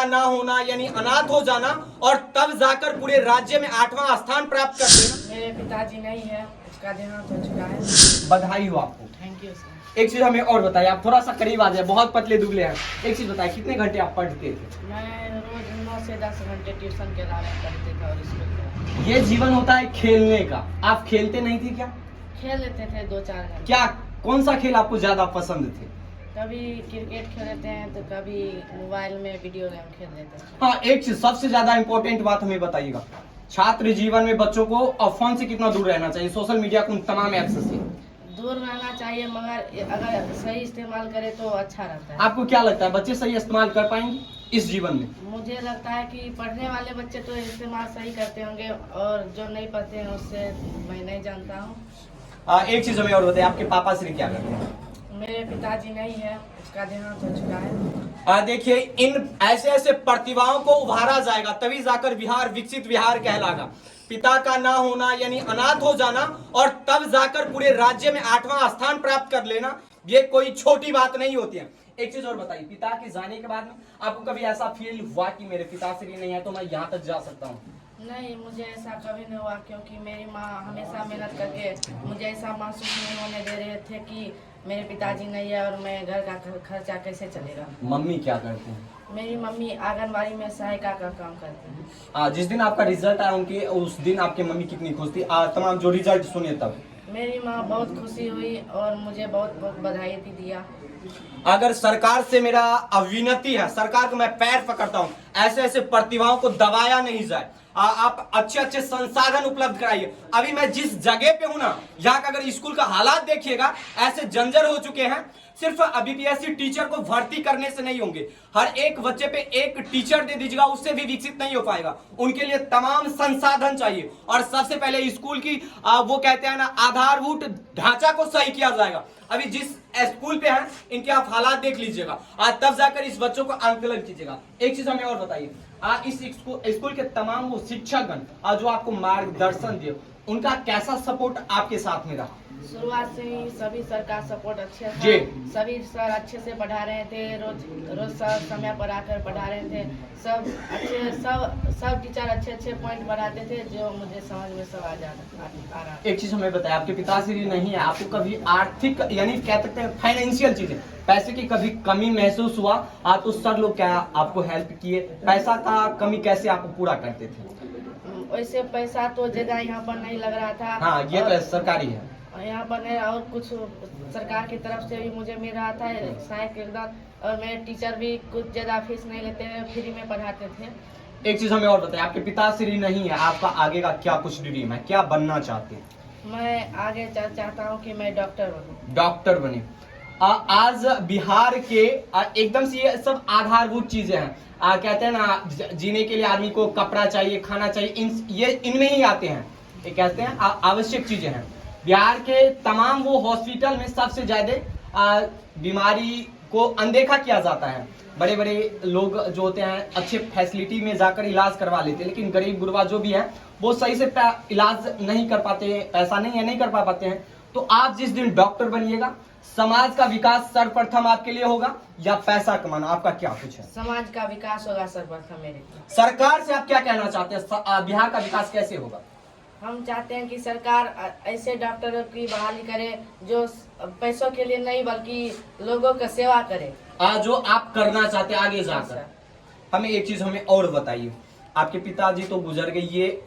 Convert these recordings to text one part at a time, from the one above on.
का ना होना यानी अनाथ हो जाना और तब जाकर पूरे राज्य में 8वां स्थान प्राप्त कर देना। मेरे पिताजी नहीं है, उसका देहांत हो चुका है। बधाई हो आपको। Thank you sir. एक चीज हमें और बताइए, आप थोड़ा सा करीब आ जाए, बहुत पतले दुबले हैं। एक चीज बताइए, कितने घंटे आप पढ़ते थे? मैं रोज 9 से 10 घंटे ट्यूशन के अलावा पढ़ते थे और स्कूल के। ये जीवन होता है खेलने का, आप खेलते नहीं थे क्या? खेल लेते थे 2-4 घंटे। क्या कौन सा खेल आपको ज्यादा पसंद थे? कभी क्रिकेट खेल लेते हैं तो कभी मोबाइल में वीडियो गेम खेल लेते हैं। हाँ, एक चीज सबसे ज्यादा इंपॉर्टेंट बात हमें बताइएगा, छात्र जीवन में बच्चों को फोन से कितना दूर रहना चाहिए, सोशल मीडिया को, उन तमाम ऐप्स से दूर रहना चाहिए, मगर अगर सही इस्तेमाल करे तो अच्छा रहता है। आपको क्या लगता है बच्चे सही इस्तेमाल कर पाएंगे इस जीवन में? मुझे लगता है कि पढ़ने वाले बच्चे तो इस्तेमाल सही करते होंगे और जो नहीं पढ़ते हैं उससे मैं नहीं जानता हूँ। एक चीज हमें और बताइए, आपके पापा श्री क्या करते हैं? मेरे पिताजी नहीं है, उसका देहांत हो चुका है। देखिए, इन ऐसे ऐसे प्रतिभाओं को उभारा जाएगा, तभी जाकर बिहार विकसित बिहार कहलागा। पिता का ना होना यानी अनाथ हो जाना और तब जाकर पूरे राज्य में 8वां स्थान प्राप्त कर लेना, ये कोई छोटी बात नहीं होती है। एक चीज और बताइए, पिता के जाने के बाद में आपको कभी ऐसा फील हुआ कि मेरे पिताश्री नहीं है तो मैं यहाँ तक जा सकता हूँ? नहीं, मुझे ऐसा कभी नहीं हुआ, क्योंकि मेरी माँ हमेशा मेहनत करके मुझे ऐसा महसूस नहीं होने दे रहे थे कि मेरे पिताजी नहीं है और मैं घर का खर्चा कैसे चलेगा। मम्मी क्या करते हैं? मेरी मम्मी आंगनबाड़ी में सहायिका का काम करती है। जिस दिन आपका रिजल्ट आया उनके, उस दिन आपकी मम्मी कितनी खुश थी? तमाम जो रिजल्ट सुने तब मेरी माँ बहुत खुशी हुई और मुझे बहुत बहुत बधाई भी दिया। अगर सरकार से मेरा विनती है, सरकार को मैं पैर पकड़ता हूँ, ऐसे ऐसे प्रतिभाओं को दबाया नहीं जाए, आप अच्छे अच्छे संसाधन उपलब्ध कराइए। अभी मैं जिस जगह पे हूँ ना, यहाँ का अगर स्कूल का हालात देखिएगा, ऐसे जंजर हो चुके हैं। सिर्फ बीपीएससी टीचर को भर्ती करने से नहीं होंगे, हर एक बच्चे पे एक टीचर दे दीजिएगा, उससे भी विकसित नहीं हो पाएगा। उनके लिए तमाम संसाधन चाहिए और सबसे पहले स्कूल की वो कहते हैं ना, आधारभूत ढांचा को सही किया जाएगा। अभी जिस स्कूल पे हैं, इनके आप हालात देख लीजिएगा, तब जाकर इस बच्चों को आंकलन कीजिएगा। एक चीज हमें और बताइए, इस स्कूल के तमाम वो शिक्षकगण जो आपको मार्गदर्शन दिए, उनका कैसा सपोर्ट आपके साथ में रहा? शुरुआत से ही सभी सर का सपोर्ट अच्छे था। सभी सर अच्छे से पढ़ा रहे थे, रोज सर समय पर आकर पढ़ा रहे थे। सब टीचर अच्छे अच्छे पॉइंट पढ़ाते थे जो मुझे समझ में सब आ रहा। एक चीज हमें बताया, आपके पिताश्री नहीं है, आपको कभी आर्थिक यानी कह सकते हैं फाइनेंशियल चीजें, पैसे की कभी कमी महसूस हुआ? तो सर लोग क्या आपको हेल्प किए? पैसा का कमी कैसे आपको पूरा करते थे? वैसे पैसा तो ज्यादा यहाँ पर नहीं लग रहा था। हाँ, ये तो सरकारी है यहाँ पर नहीं, और कुछ सरकार की तरफ से भी मुझे मिल रहा था सहायक योगदान, और मेरे टीचर भी कुछ ज्यादा फीस नहीं लेते हैं, फ्री में पढ़ाते थे। एक चीज हमें और बताइए, आपके पिताश्री नहीं है, आपका आगे का क्या कुछ ड्रीम है, क्या बनना चाहते हैं? मैं आगे चाहता हूँ कि मैं डॉक्टर बनूं। डॉक्टर बने। आज बिहार के एकदम से ये सब आधारभूत चीजें हैं, कहते हैं ना, जीने के लिए आदमी को कपड़ा चाहिए, खाना चाहिए, इनमें ही आते हैं, ये कहते हैं आवश्यक चीजें हैं। बिहार के तमाम वो हॉस्पिटल में सबसे ज्यादा बीमारी को अनदेखा किया जाता है। बड़े बड़े लोग जो होते हैं अच्छे फैसिलिटी में जाकर इलाज करवा लेते हैं, लेकिन गरीब गुरबा जो भी है वो सही से इलाज नहीं कर पाते, पैसा नहीं है, नहीं कर पाते हैं। तो आप जिस दिन डॉक्टर बनिएगा, समाज का विकास सर्वप्रथम आपके लिए होगा या पैसा कमाना, आपका क्या कुछ है? समाज का विकास होगा सर्वप्रथम मेरे लिए। सरकार से आप क्या कहना चाहते हैं, बिहार का विकास कैसे होगा? हम चाहते हैं कि सरकार ऐसे डॉक्टरों की बहाली करे जो पैसों के लिए नहीं बल्कि लोगों का सेवा करे, जो आप करना चाहते हैं आगे जाकर। हमें एक चीज हमें और बताइए, आपके पिताजी तो गुजर गए, ये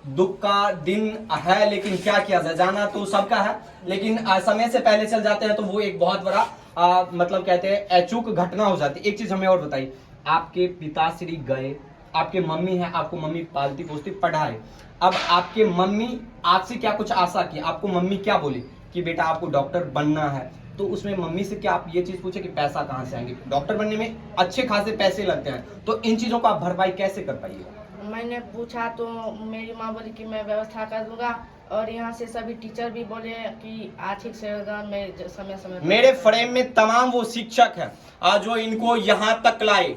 दुख का दिन है, लेकिन क्या किया जाए, जाना तो सबका है, लेकिन समय से पहले चल जाते हैं तो वो एक बहुत बड़ा मतलब कहते हैं अचूक घटना हो जाती है। एक चीज हमें और बताइए, आपके पिताश्री गए, आपके मम्मी है, आपको मम्मी पालती पोसती पढ़ाए, अब आपके मम्मी आपसे क्या कुछ आशा की, आपको मम्मी क्या बोली कि बेटा आपको डॉक्टर बनना है, तो उसमें मम्मी से क्या आप ये चीज पूछे कि पैसा कहाँ से आएंगे? डॉक्टर बनने में अच्छे खासे पैसे लगते हैं, तो इन चीजों को आप भरपाई कैसे कर पाइएगा? मैंने पूछा तो मेरी माँ बोली कि मैं व्यवस्था कर दूंगा, और यहाँ से सभी टीचर भी बोले कि आर्थिक सहयोग में समय समय मेरे फ्रेम में तमाम वो शिक्षक है जो इनको यहाँ तक लाए।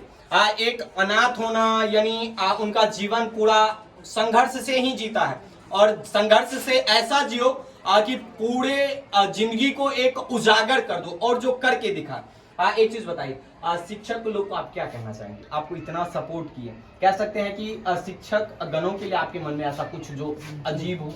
एक अनाथ होना यानी उनका जीवन पूरा संघर्ष से ही जीता है, और संघर्ष से ऐसा जियो कि पूरे जिंदगी को एक उजागर कर दो और जो करके दिखा। एक चीज बताइए, शिक्षक लोग को आप क्या कहना चाहेंगे? आपको इतना सपोर्ट किए, कह सकते हैं कि शिक्षक गणों के लिए आपके मन में ऐसा कुछ जो अजीब हो?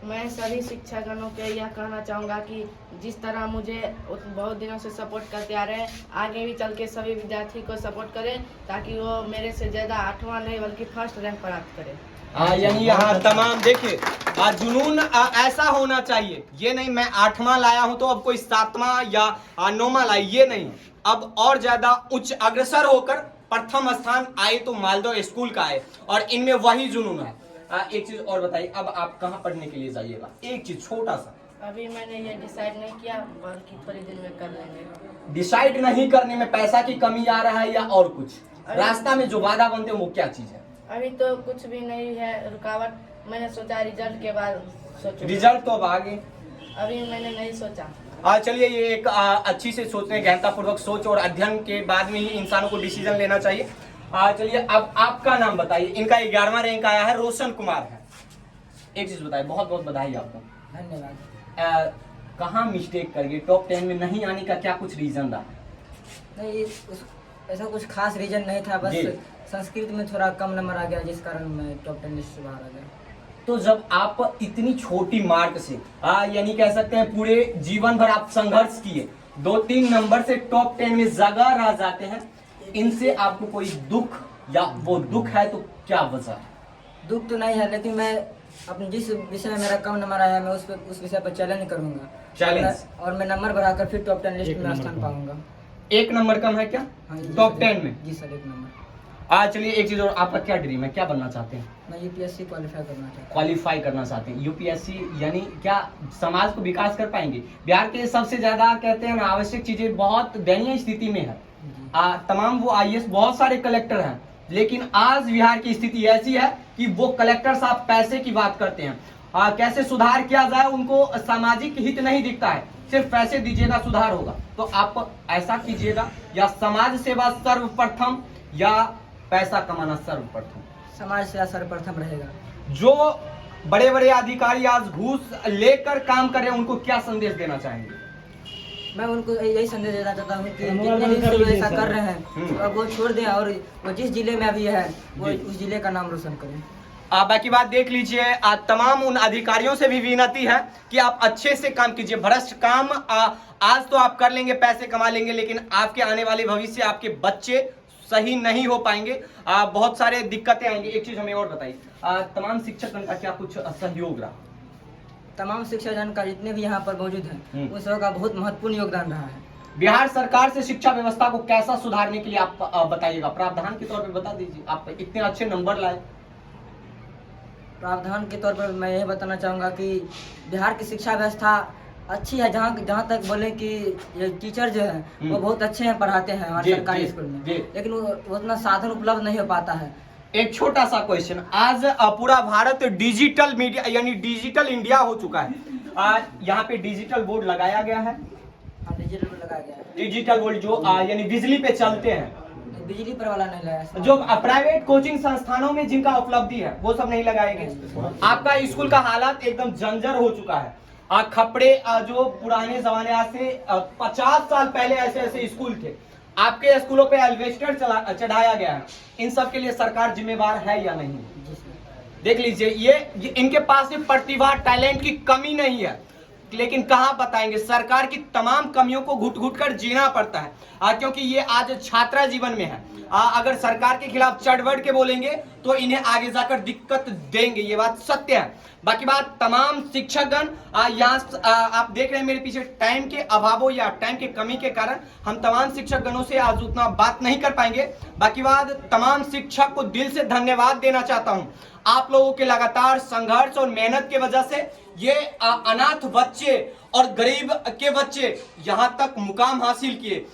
मैं सभी शिक्षकगणों के यह कहना चाहूँगा कि जिस तरह मुझे बहुत दिनों से सपोर्ट करते आ रहे हैं, आगे भी चल के सभी विद्यार्थी को सपोर्ट करें ताकि वो मेरे से ज़्यादा 8वां नहीं बल्कि फर्स्ट रैंक प्राप्त करें। यानी यहाँ तमाम देखिए जुनून ऐसा होना चाहिए, ये नहीं मैं 8वां लाया हूं तो अब कोई 7वां या 9वां लाए, ये नहीं, अब और ज्यादा उच्च अग्रसर होकर प्रथम स्थान आए तो मालदह स्कूल का आए और इनमें वही जुनून है। एक चीज और बताइए, अब आप कहाँ पढ़ने के लिए जाइएगा? एक चीज छोटा सा। अभी मैंने ये डिसाइड नहीं किया, बल्कि थोड़ी दिन में कर लेंगे। डिसाइड नहीं करने में पैसा की कमी आ रहा है या और कुछ? रास्ता में जो बाधा बनते हैं वो क्या चीज है? अभी तो कुछ भी नहीं है रुकावट, मैंने सोचा रिजल्ट के बाद सोचूं। रिजल्ट तो अब आगे, अभी मैंने नहीं सोचा। चलिए ये एक अच्छी से सोचने, गहनतापूर्वक सोच और अध्ययन के बाद में ही इंसानों को डिसीजन लेना चाहिए। चलिए अब आपका नाम बताइए। इनका 11वां रैंक आया है, रोशन कुमार है। एक चीज बताइए, बहुत बहुत बधाई आपको। धन्यवाद। कहाँ मिस्टेक कर गए? टॉप 10 में नहीं आने का क्या कुछ रीजन था? नहीं, ऐसा कुछ खास रीजन नहीं था, बस संस्कृत में थोड़ा कम नंबर आ गया जिस कारण मैं टॉप 10 लिस्ट से बाहर आ गया। तो जब आप इतनी छोटी मार्क से यानी कह सकते हैं पूरे जीवन भर आप संघर्ष किए, 2-3 नंबर से टॉप 10 में जगह रह जाते हैं, इनसे आपको कोई दुख या वो दुख है तो क्या वजह? दुख तो नहीं है, लेकिन मैं अपने जिस विषय में मेरा कम नंबर आया मैं उस विषय पर चैलेंज करूंगा। चैलेंज? और मैं नंबर बढ़ाकर फिर टॉप 10 लिस्ट में स्थान पाऊंगा। 1 नंबर कम है क्या टॉप 10 में? जी सर, 1 नंबर। चलिए एक चीज और, आपका क्या ड्रीम है, क्या बनना चाहते हैं? मैं यूपीएससी क्वालिफाई करना चाहता हूँ। क्वालिफाई करना चाहते हैं यूपीएससी, यानी क्या समाज को विकास कर पाएंगे? बिहार के सबसे ज्यादा कहते हैं ना आवश्यक चीजें बहुत दयनीय स्थिति में है। तमाम वो आईएएस बहुत सारे कलेक्टर हैं, लेकिन आज बिहार की स्थिति ऐसी है कि वो कलेक्टर साहब पैसे की बात करते हैं। कैसे सुधार किया जाए उनको सामाजिक हित नहीं दिखता है, सिर्फ पैसे दीजिएगा सुधार होगा। तो आप ऐसा कीजिएगा, या समाज सेवा सर्वप्रथम या पैसा कमाना सर्वप्रथम? समाज सेवा सर्वप्रथम रहेगा। जो बड़े बड़े अधिकारी आज घूस लेकर काम कर रहे हैं उनको क्या संदेश देना चाहेंगे? मैं उनको यही संदेश देना चाहता हूँ कि जितने भी लोग ऐसा कर रहे हैं अब वो छोड़ दें और वो जिस जिले में अभी है वो उस जिले का नाम रोशन करें। बाकी बात देख लीजिए, तमाम उन अधिकारियों से भी विनती है कि आप अच्छे से काम कीजिए। भ्रष्ट काम आज तो आप कर लेंगे, पैसे कमा लेंगे, लेकिन आपके आने वाले भविष्य, आपके बच्चे सही नहीं हो पाएंगे, बहुत सारे दिक्कतें आएंगे। एक चीज हमें और बताइए, तमाम शिक्षकगण का क्या कुछ सहयोग रहा? तमाम शिक्षकगण का जितने भी यहाँ पर मौजूद हैं उन सबका बहुत महत्वपूर्ण योगदान रहा है। बिहार सरकार से शिक्षा व्यवस्था को कैसा सुधारने के लिए आप बताइएगा? प्रावधान के तौर पे बता दीजिए, आप इतने अच्छे नंबर लाए। प्रावधान के तौर पर मैं यही बताना चाहूँगा कि बिहार की शिक्षा व्यवस्था अच्छी है, जहाँ तक बोले कि ये टीचर जो है वो बहुत अच्छे हैं, पढ़ाते हैं हमारे सरकारी स्कूल में, लेकिन वो उतना साधन उपलब्ध नहीं हो पाता है। एक छोटा सा क्वेश्चन, आज पूरा भारत डिजिटल मीडिया यानी डिजिटल इंडिया हो चुका है, आज यहाँ पे डिजिटल बोर्ड लगाया गया है। डिजिटल बोर्ड लगाया गया है, डिजिटल बोर्ड जो यानी बिजली पे चलते हैं, बिजली पर वाला नहीं लगाया। जो प्राइवेट कोचिंग संस्थानों में जिनका उपलब्धि है वो सब नहीं लगाए गए। आपका स्कूल का हालात एकदम जर्जर हो चुका है। खपड़े जो पुराने जमाने आज से 50 साल पहले ऐसे ऐसे स्कूल थे, आपके स्कूलों पे एल्वेस्टर चढ़ाया गया है, इन सब के लिए सरकार जिम्मेवार है या नहीं? देख लीजिए, ये इनके पास में प्रतिभा टैलेंट की कमी नहीं है, लेकिन कहाँ बताएंगे? सरकार की तमाम कमियों को घुट घुट कर जीना पड़ता है, क्योंकि ये आज छात्रा जीवन में है। अगर सरकार के खिलाफ चढ़ बढ़ के बोलेंगे तो इन्हें आगे जाकर दिक्कत देंगे, ये बात सत्य है। बाकी बात, तमाम शिक्षकगण यहाँ आप देख रहे हैं मेरे पीछे, टाइम के अभावों या टाइम के कमी के कारण हम तमाम शिक्षकगणों से आज उतना बात नहीं कर पाएंगे। बाकी बात, तमाम शिक्षक को दिल से धन्यवाद देना चाहता हूँ। आप लोगों के लगातार संघर्ष और मेहनत के वजह से ये अनाथ बच्चे और गरीब के बच्चे यहाँ तक मुकाम हासिल किए।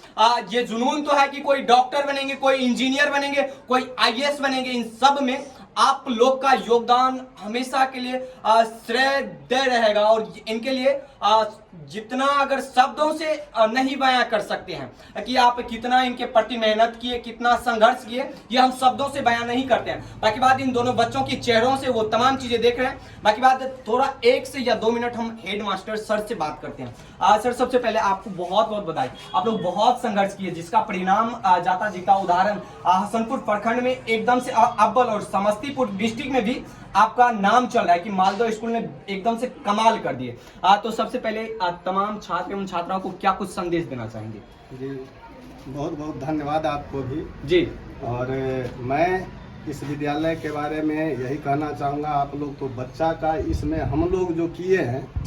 ये जुनून तो है कि कोई डॉक्टर बनेंगे, कोई इंजीनियर बनेंगे, कोई आईएएस बनेंगे, इन सब में आप लोग का योगदान हमेशा के लिए श्रेय दे रहेगा और इनके लिए जितना अगर शब्दों से नहीं बयां कर सकते हैं कि आप कितना इनके प्रति मेहनत किए, कितना संघर्ष किए, ये हम शब्दों से बयां नहीं करते हैं। बाकी बात इन दोनों बच्चों की चेहरों से वो तमाम चीजें देख रहे हैं। बाकी बात थोड़ा 1 से या 2 मिनट हम हेड मास्टर सर से बात करते हैं। सर, सबसे पहले आपको बहुत बहुत बधाई, आप लोग बहुत संघर्ष किए, जिसका परिणाम जाता जी का उदाहरण हसनपुर प्रखंड में एकदम से अव्वल, और समस्तीपुर डिस्ट्रिक्ट में भी आपका नाम चल रहा है कि मालदह स्कूल ने एकदम से कमाल कर दिए। तो सबसे पहले तमाम छात्र एवं छात्राओं को क्या कुछ संदेश देना चाहेंगे? जी, बहुत बहुत धन्यवाद आपको भी जी। और मैं इस विद्यालय के बारे में यही कहना चाहूँगा, आप लोग तो बच्चा का इसमें हम लोग जो किए हैं